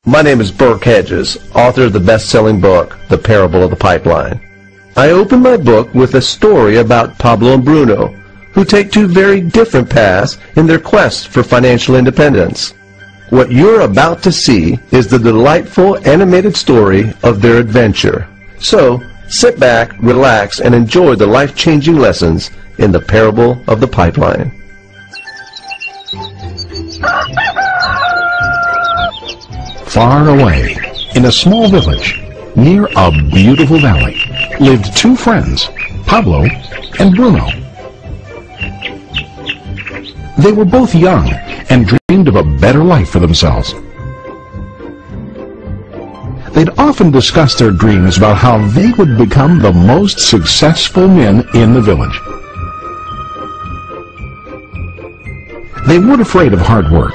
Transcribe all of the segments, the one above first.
My name is Burke Hedges, author of the best-selling book, The Parable of the Pipeline. I open my book with a story about Pablo and Bruno, who take two very different paths in their quest for financial independence. What you're about to see is the delightful animated story of their adventure. So, sit back, relax, and enjoy the life-changing lessons in The Parable of the Pipeline. Far away, in a small village, near a beautiful valley, lived two friends, Pablo and Bruno. They were both young and dreamed of a better life for themselves. They'd often discussed their dreams about how they would become the most successful men in the village. They weren't afraid of hard work,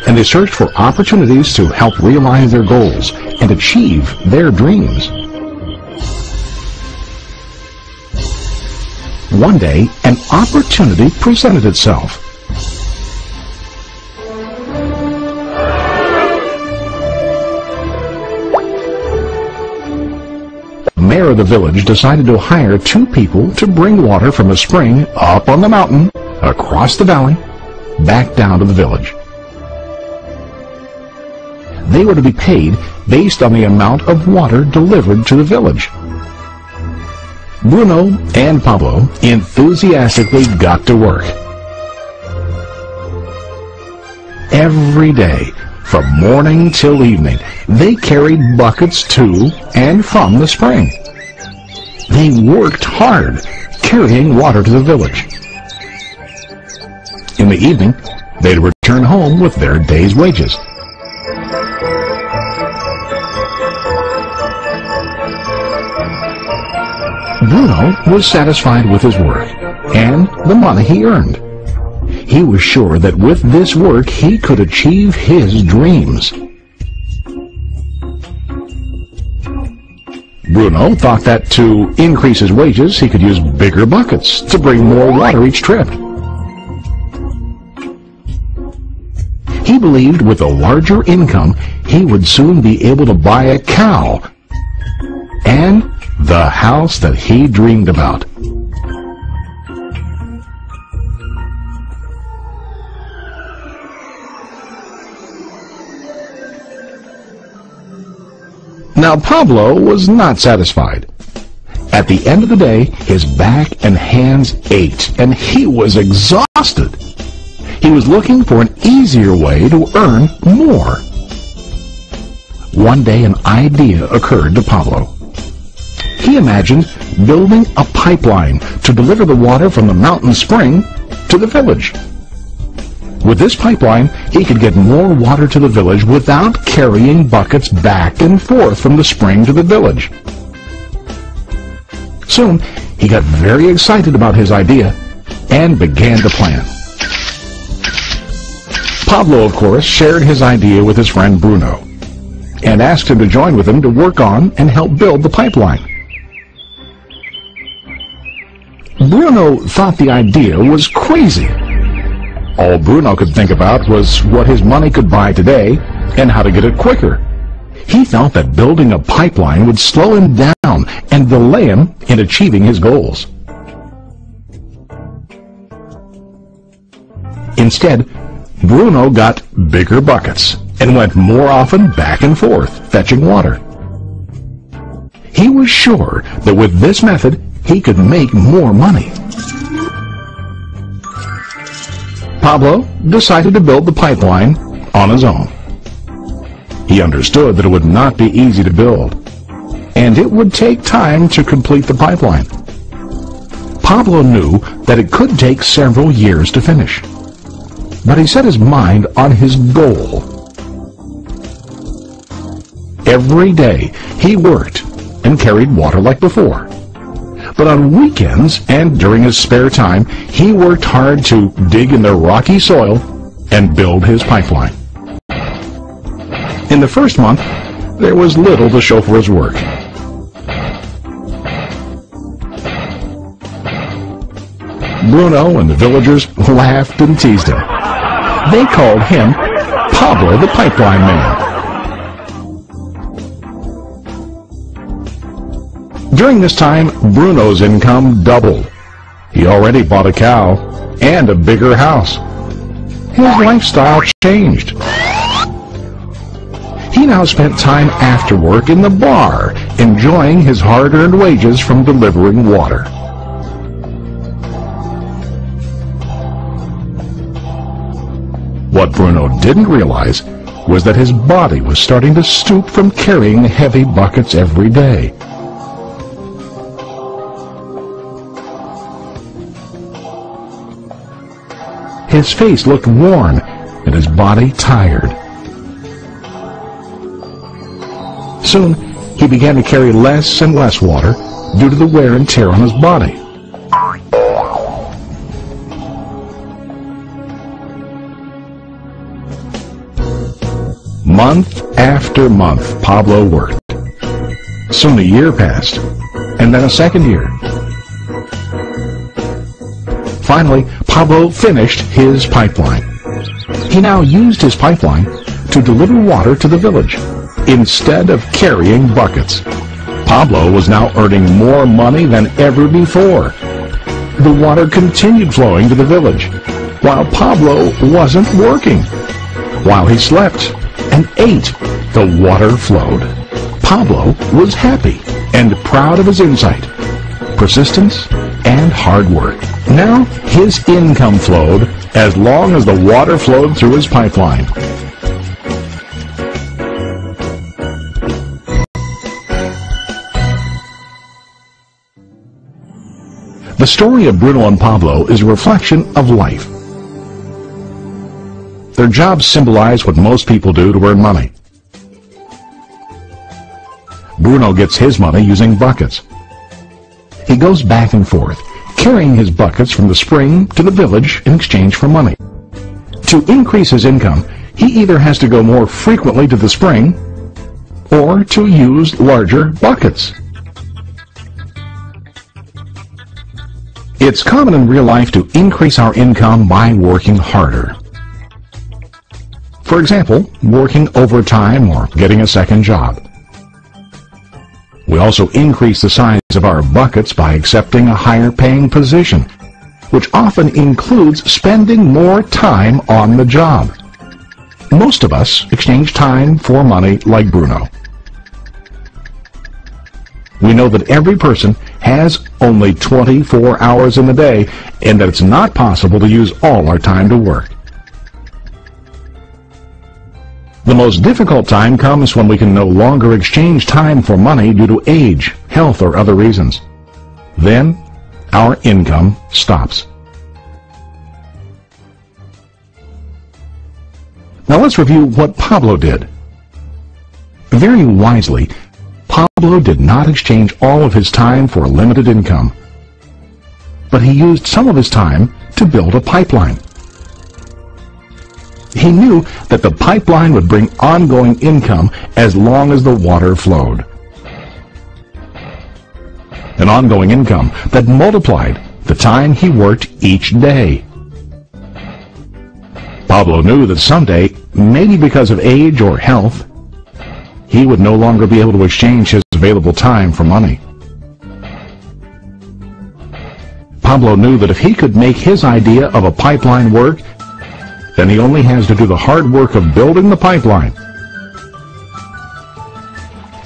and they searched for opportunities to help realize their goals and achieve their dreams. One day, an opportunity presented itself. The mayor of the village decided to hire two people to bring water from a spring up on the mountain, across the valley, back down to the village. They were to be paid based on the amount of water delivered to the village. Bruno and Pablo enthusiastically got to work. Every day, from morning till evening, they carried buckets to and from the spring. They worked hard, carrying water to the village. In the evening, they'd return home with their day's wages. Bruno was satisfied with his work and the money he earned. He was sure that with this work he could achieve his dreams. Bruno thought that to increase his wages he could use bigger buckets to bring more water each trip. He believed with a larger income he would soon be able to buy a cow and the house that he dreamed about. Now Pablo was not satisfied. At the end of the day, his back and hands ached, and he was exhausted. He was looking for an easier way to earn more. One day an idea occurred to Pablo. He imagined building a pipeline to deliver the water from the mountain spring to the village. With this pipeline, he could get more water to the village without carrying buckets back and forth from the spring to the village. Soon, he got very excited about his idea and began to plan. Pablo, of course, shared his idea with his friend Bruno and asked him to join with him to work on and help build the pipeline. Bruno thought the idea was crazy. All Bruno could think about was what his money could buy today and how to get it quicker. He felt that building a pipeline would slow him down and delay him in achieving his goals. Instead, Bruno got bigger buckets and went more often back and forth, fetching water. He was sure that with this method, he could make more money. Pablo decided to build the pipeline on his own. He understood that it would not be easy to build, and it would take time to complete the pipeline. Pablo knew that it could take several years to finish, but he set his mind on his goal. Every day he worked and carried water like before. But on weekends and during his spare time, he worked hard to dig in the rocky soil and build his pipeline. In the first month, there was little to show for his work. Bruno and the villagers laughed and teased him. They called him Pablo the Pipeline Man. During this time, Bruno's income doubled. He already bought a cow and a bigger house. His lifestyle changed. He now spent time after work in the bar, enjoying his hard-earned wages from delivering water. What Bruno didn't realize was that his body was starting to stoop from carrying heavy buckets every day. His face looked worn and his body tired. Soon, he began to carry less and less water due to the wear and tear on his body. Month after month, Pablo worked. Soon a year passed, and then a second year. Finally, Pablo finished his pipeline. He now used his pipeline to deliver water to the village instead of carrying buckets. Pablo was now earning more money than ever before. The water continued flowing to the village, while Pablo wasn't working. While he slept and ate, the water flowed. Pablo was happy and proud of his insight, persistence, and hard work. Now his income flowed as long as the water flowed through his pipeline. The story of Bruno and Pablo is a reflection of life. Their jobs symbolize what most people do to earn money. Bruno gets his money using buckets. He goes back and forth, carrying his buckets from the spring to the village in exchange for money. To increase his income, he either has to go more frequently to the spring or to use larger buckets. It's common in real life to increase our income by working harder. For example, working overtime or getting a second job. We also increase the size of our buckets by accepting a higher paying position, which often includes spending more time on the job. Most of us exchange time for money like Bruno. We know that every person has only 24 hours in the day and that it's not possible to use all our time to work. The most difficult time comes when we can no longer exchange time for money due to age, health, or other reasons. Then, our income stops. Now let's review what Pablo did. Very wisely, Pablo did not exchange all of his time for a limited income, but he used some of his time to build a pipeline. He knew that the pipeline would bring ongoing income as long as the water flowed. An ongoing income that multiplied the time he worked each day. Pablo knew that someday, maybe because of age or health, he would no longer be able to exchange his available time for money. Pablo knew that if he could make his idea of a pipeline work, then he only has to do the hard work of building the pipeline.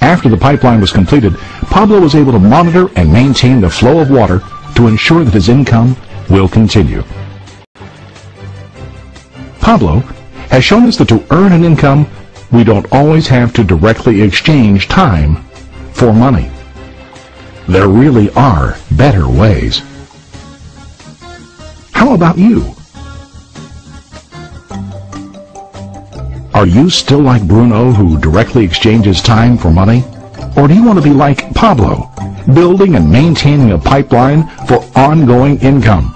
After the pipeline was completed, Pablo was able to monitor and maintain the flow of water to ensure that his income will continue. Pablo has shown us that to earn an income, we don't always have to directly exchange time for money. There really are better ways. How about you? Are you still like Bruno, who directly exchanges time for money? Or do you want to be like Pablo, building and maintaining a pipeline for ongoing income?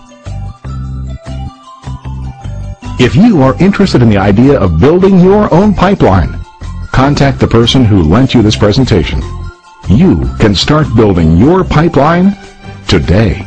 If you are interested in the idea of building your own pipeline, contact the person who lent you this presentation. You can start building your pipeline today.